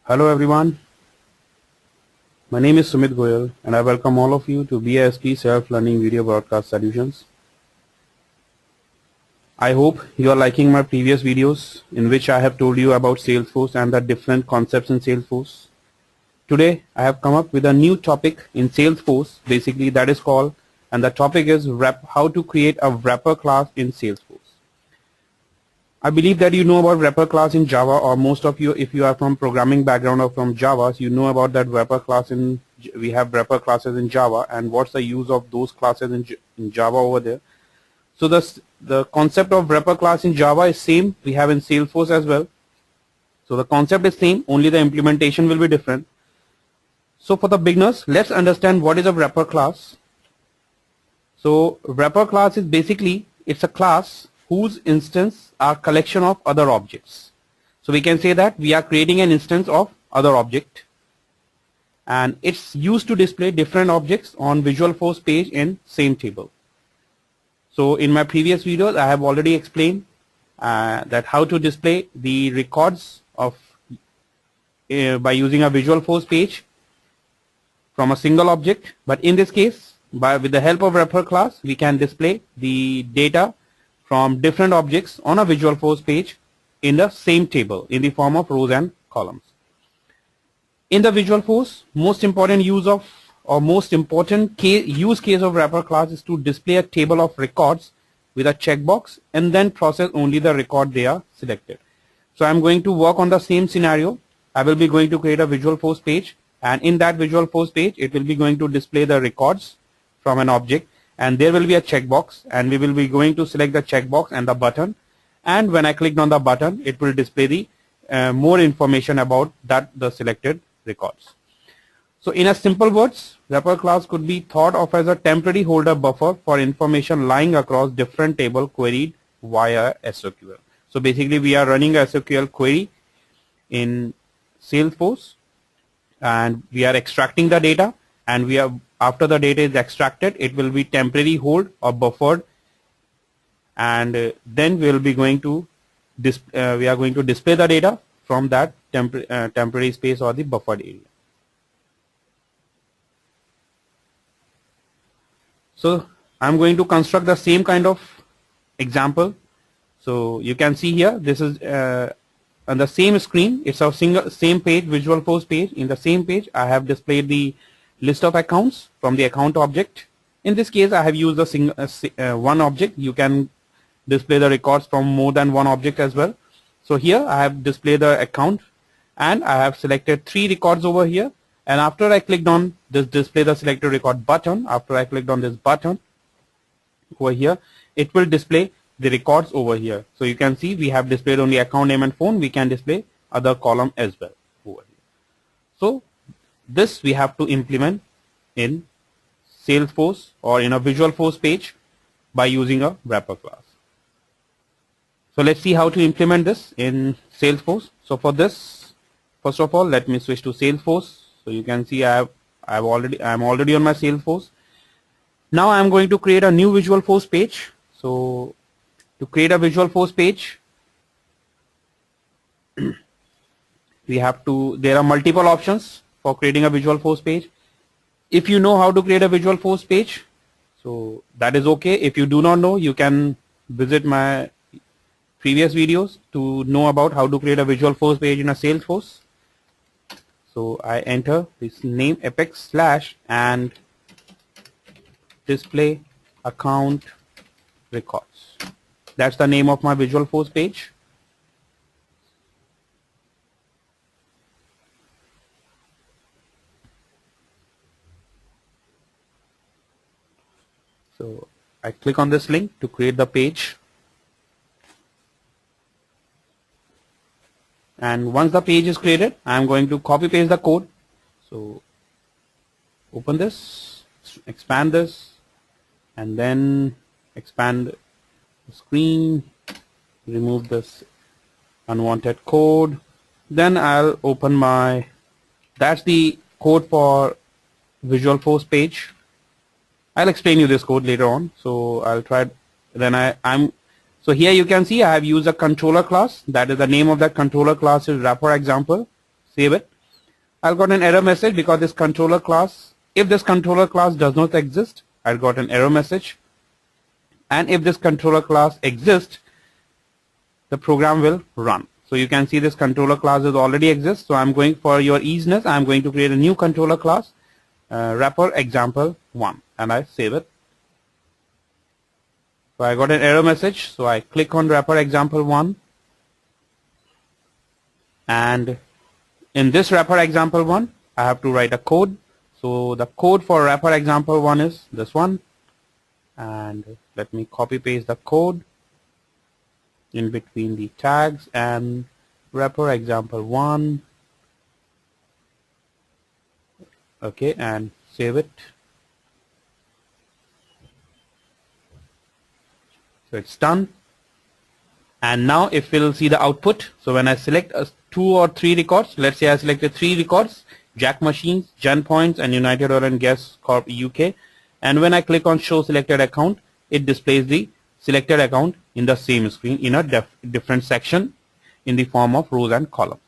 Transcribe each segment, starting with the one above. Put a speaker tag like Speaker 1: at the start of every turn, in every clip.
Speaker 1: Hello everyone, my name is Sumit Goyal and I welcome all of you to BASP Self-Learning Video Broadcast Solutions. I hope you are liking my previous videos in which I have told you about Salesforce and the different concepts in Salesforce. Today I have come up with a new topic in Salesforce, basically that is called, and the topic is how to create a wrapper class in Salesforce. I believe that you know about wrapper class in Java, or most of you, if you are from programming background or from Java, you know about that wrapper class we have wrapper classes in Java and what's the use of those classes in Java over there. So the concept of wrapper class in Java is same, we have in Salesforce as well. So the concept is same, only the implementation will be different. So for the beginners, let's understand what is a wrapper class. So wrapper class is basically, it's a class whose instance are collection of other objects. So we can say that we are creating an instance of other object and it's used to display different objects on Visualforce page in same table. So in my previous videos I have already explained that how to display the records of by using a Visualforce page from a single object, but in this case with the help of wrapper class we can display the data from different objects on a Visualforce page in the same table in the form of rows and columns. In the Visualforce, most important use of or most important use case of wrapper class is to display a table of records with a checkbox and then process only the record they are selected. So I'm going to work on the same scenario. I will be going to create a Visualforce page, and in that Visualforce page it will be going to display the records from an object, and there will be a checkbox and we will be going to select the checkbox and the button, and when I clicked on the button it will display the more information about the selected records. So in a simple words, wrapper class could be thought of as a temporary holder buffer for information lying across different table queried via SQL. So basically we are running a SQL query in Salesforce and we are extracting the data, and after the data is extracted it will be temporary hold or buffered, and then we will be going to we are going to display the data from that temporary space or the buffered area. So I'm going to construct the same kind of example. So you can see here this is on the same screen, it's a same page, Visualforce page. In the same page I have displayed the list of accounts from the account object. In this case I have used a one object. You can display the records from more than one object as well. So here I have displayed the account and I have selected 3 records over here, and after I clicked on this display the selected record button, after I clicked on this button over here, it will display the records over here. So you can see we have displayed only account name and phone. We can display other column as well over here. So this we have to implement in Salesforce or in a Visualforce page by using a wrapper class. So let's see how to implement this in Salesforce. So for this, first of all, let me switch to Salesforce. So you can see I'm already on my Salesforce. Now I'm going to create a new Visualforce page. So to create a Visualforce page, there are multiple options for creating a Visualforce page. If you know how to create a Visualforce page, so that is okay. If you do not know, you can visit my previous videos to know about how to create a Visualforce page in a Salesforce. So I enter this name apex / and display account records. That's the name of my Visualforce page. So I click on this link to create the page, and once the page is created I am going to copy paste the code. So open this, expand this, and then expand the screen, remove this unwanted code, then I'll open that's the code for Visualforce page. I'll explain you this code later on. So I'll try. Then so here you can see I have used a controller class. That is the name of that controller class is wrapper example. Save it. I'll got an error message because this controller class, if this controller class does not exist, I'll got an error message. And if this controller class exists, the program will run. So you can see this controller class is already exists. So I'm going, for your easiness, I'm going to create a new controller class, wrapper example 1, and I save it. So I got an error message. So I click on wrapper example 1, and in this wrapper example 1, I have to write a code. So the code for wrapper example 1 is this one, and let me copy paste the code in between the tags and wrapper example 1. Okay, and save it. So it's done. And now if we'll see the output, so when I select 2 or 3 records, let's say I selected 3 records, Jack Machines, Gen Points, and United Oil and Gas Corp UK, and when I click on show selected account, it displays the selected account in the same screen in a different section in the form of rows and columns.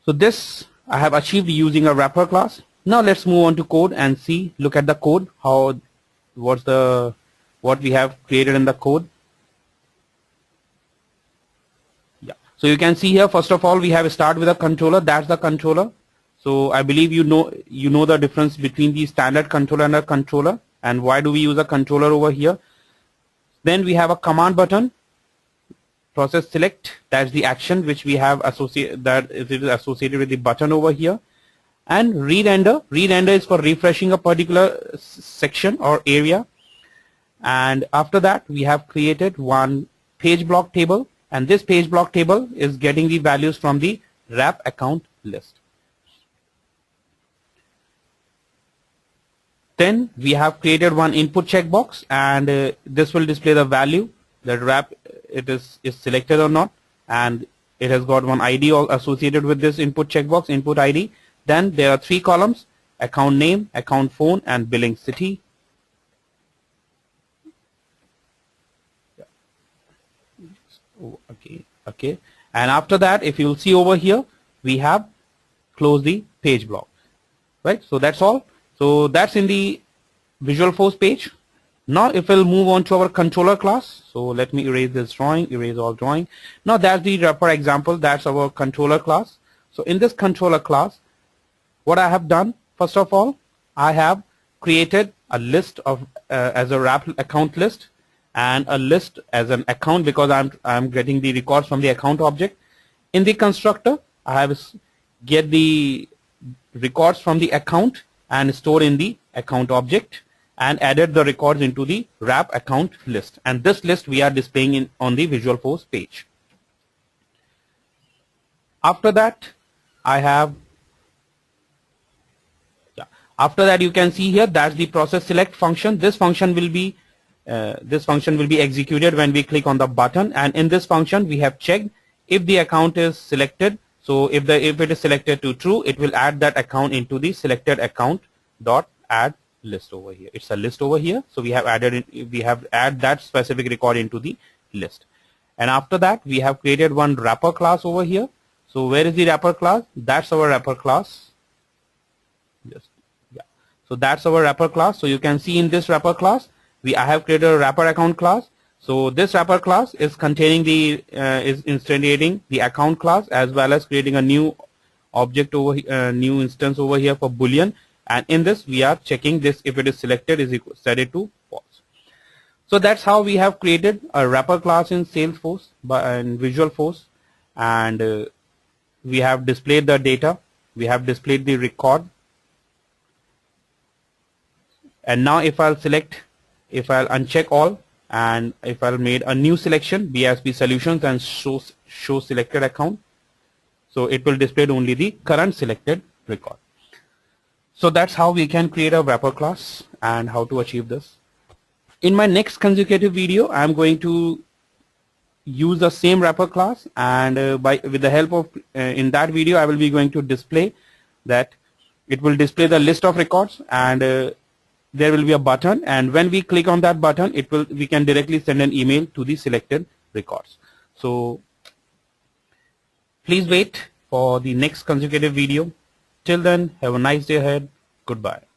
Speaker 1: So this I have achieved using a wrapper class. Now let's move on to code and see, look at the code, what we have created in the code. Yeah. So you can see here, first of all, we have start with a controller. That's the controller. So I believe you know the difference between the standard controller and a controller, and why do we use a controller over here. Then we have a command button, process select, that's the action which we have associated, that is associated with the button over here. And re-render is for refreshing a particular section or area. And after that we have created one page block table, and this page block table is getting the values from the wrap account list. Then we have created one input checkbox, and this will display the value that wrap it is selected or not, and it has got one ID associated with this input checkbox, input ID. Then there are 3 columns: account name, account phone, and billing city. Okay. And after that, if you'll see over here, we have closed the page block, right? So that's all. So that's in the SalesForce page. Now if we'll move on to our controller class, so let me erase this drawing, erase all drawing. Now that's the wrapper example, that's our controller class. So in this controller class, what I have done, first of all, I have created a list of as a wrap account list, and a list as an account because I'm getting the records from the account object. In the constructor, I have get the records from the account and store in the account object, and added the records into the wrap account list, and this list we are displaying on the SalesForce page. After that, after that you can see here that's the process select function. This function will be executed when we click on the button, and in this function we have checked if the account is selected. So if it is selected to true, it will add that account into the selected account dot add list over here. It's a list over here, so we have added that specific record into the list. And after that we have created one wrapper class over here. So where is the wrapper class? That's our wrapper class. So that's our wrapper class. So you can see in this wrapper class I have created a wrapper account class. So this wrapper class is containing is instantiating the account class, as well as creating a new object over new instance over here for Boolean. And in this we are checking this, if it is selected, is set it to false. So that's how we have created a wrapper class in SalesForce and SalesForce, and we have displayed the data, we have displayed the record. And now if I'll uncheck all, and if I'll made a new selection, BSP solutions, and show selected account, so it will display only the current selected record. So that's how we can create a wrapper class and how to achieve this. In my next consecutive video, I'm going to use the same wrapper class, and with the help of in that video I will be going to display that it will display the list of records, and there will be a button, and when we click on that button, we can directly send an email to the selected records. So please wait for the next consecutive video. Till then, have a nice day ahead. Goodbye.